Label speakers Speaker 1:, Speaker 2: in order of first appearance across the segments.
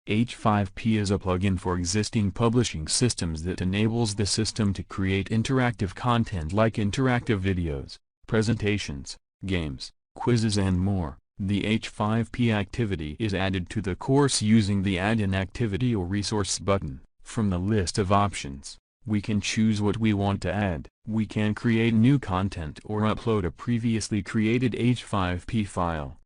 Speaker 1: H5p is a plugin for existing publishing systems that enables the system to create interactive content like interactive videos, presentations, games, quizzes and more. The H5p activity is added to the course using the Add an Activity or Resource button. From the list of options, we can choose what we want to add. We can create new content or upload a previously created H5p file.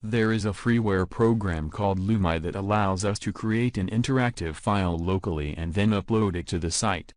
Speaker 1: There is a freeware program called Lumi that allows us to create an interactive file locally and then upload it to the site.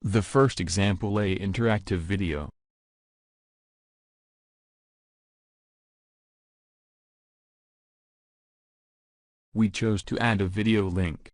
Speaker 1: The first example, a interactive video. We chose to add a video link.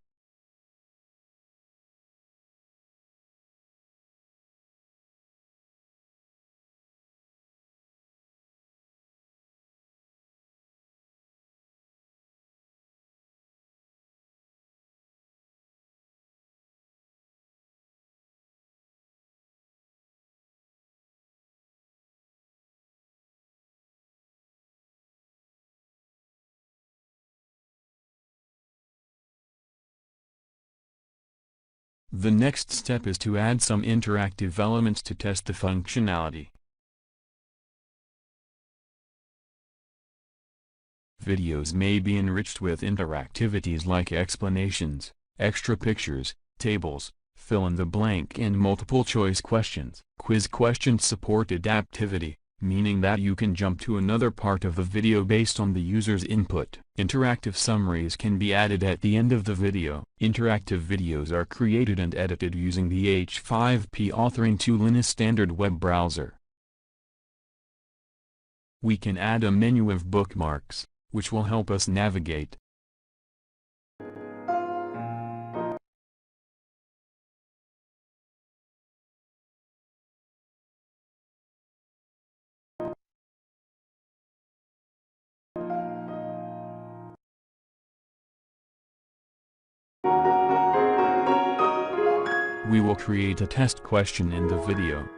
Speaker 1: The next step is to add some interactive elements to test the functionality. Videos may be enriched with interactivities like explanations, extra pictures, tables, fill-in-the-blank and multiple-choice questions. Quiz questions support adaptivity, meaning that you can jump to another part of the video based on the user's input. Interactive summaries can be added at the end of the video. Interactive videos are created and edited using the H5p authoring tool in a standard web browser. We can add a menu of bookmarks, which will help us navigate. We will create a test question in the video.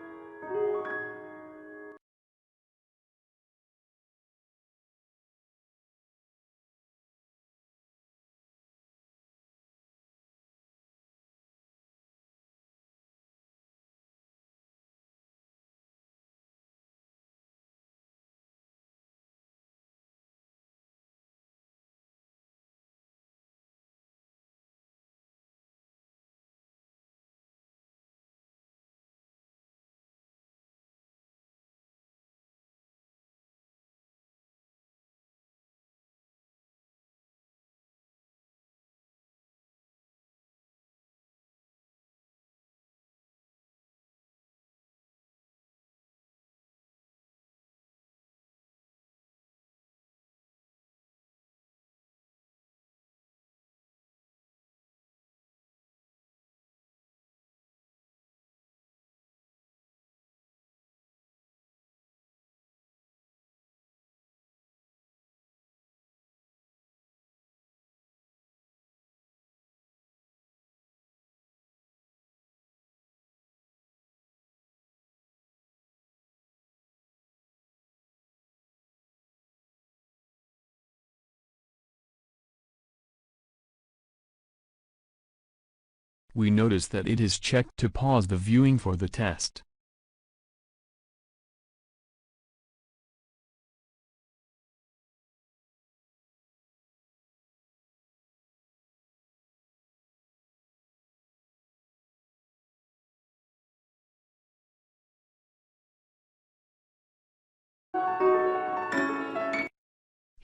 Speaker 1: we notice that it is checked to pause the viewing for the test.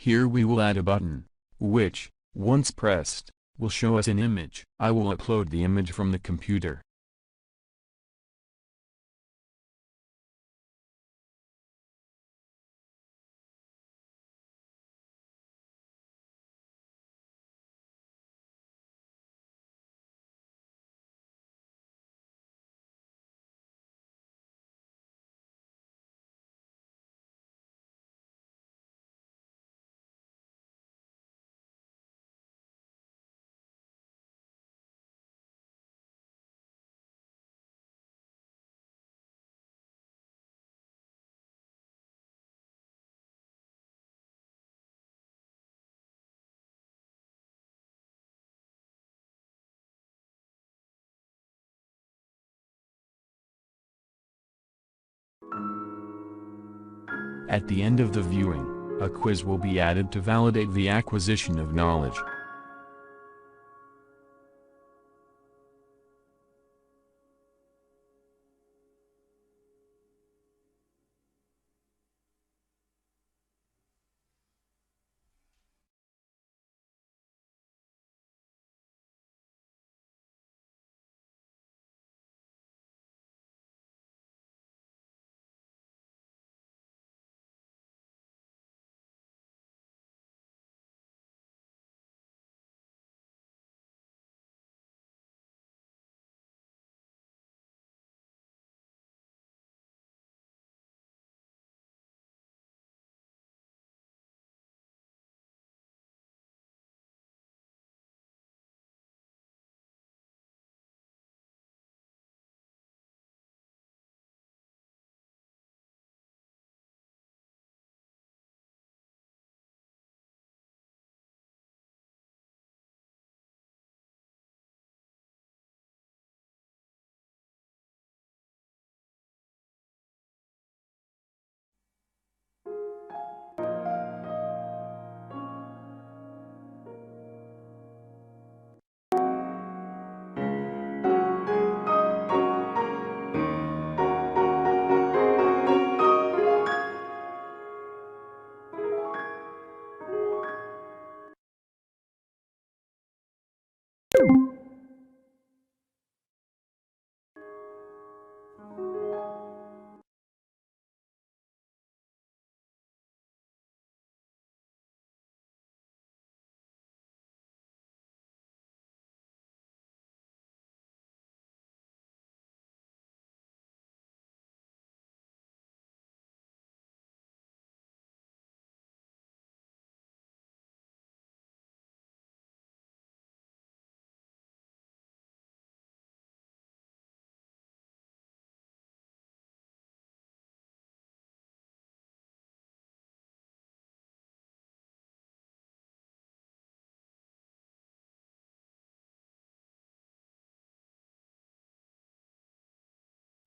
Speaker 1: Here we will add a button, which, once pressed, will show us an image. I will upload the image from the computer. At the end of the viewing, a quiz will be added to validate the acquisition of knowledge.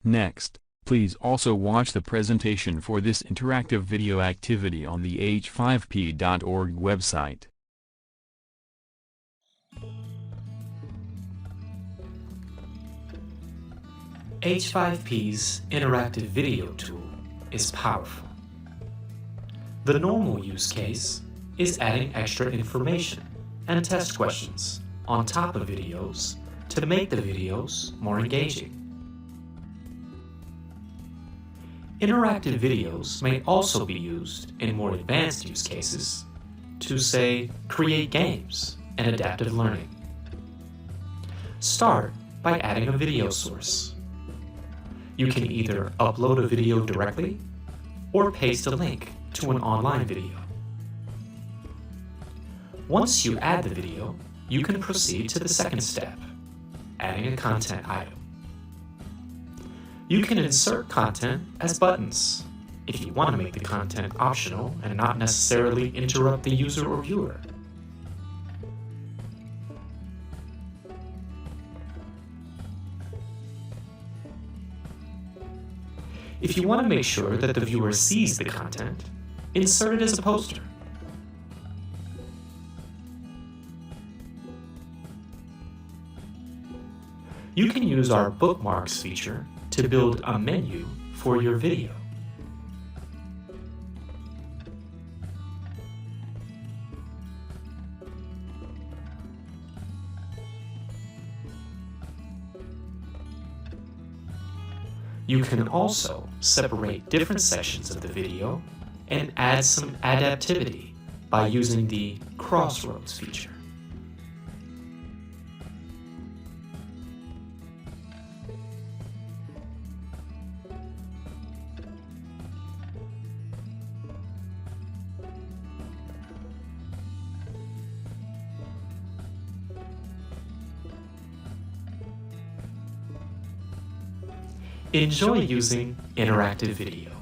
Speaker 1: Next, please also watch the presentation for this interactive video activity on the h5p.org website.
Speaker 2: H5p's interactive video tool is powerful. The normal use case is adding extra information and test questions on top of videos to make the videos more engaging. Interactive videos may also be used in more advanced use cases to, say, create games and adaptive learning. Start by adding a video source. You can either upload a video directly or paste a link to an online video. Once you add the video, you can proceed to the second step, adding a content item. You can insert content as buttons if you want to make the content optional and not necessarily interrupt the user or viewer. If you want to make sure that the viewer sees the content, insert it as a poster. You can use our bookmarks feature to build a menu for your video. You can also separate different sections of the video and add some adaptivity by using the crossroads feature. Enjoy using interactive video.